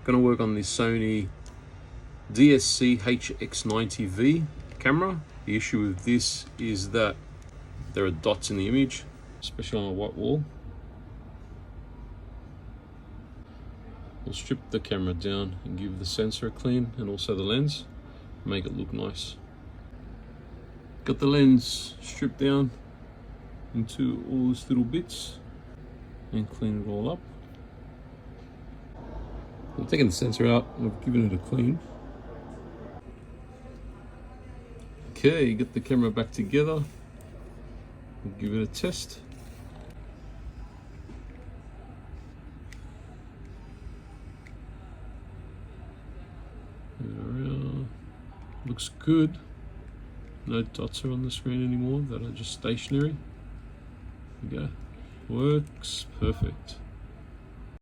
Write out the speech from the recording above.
Gonna work on the Sony DSC-HX90V camera. The issue with this is that there are dots in the image, especially on a white wall. We'll strip the camera down and give the sensor a clean, and also the lens, make it look nice. Got the lens stripped down into all these little bits and clean it all up. We've taken the sensor out and we've given it a clean. Okay, get the camera back together. We'll give it a test. Looks good. No dots are on the screen anymore that are just stationary. There we go. Works perfect.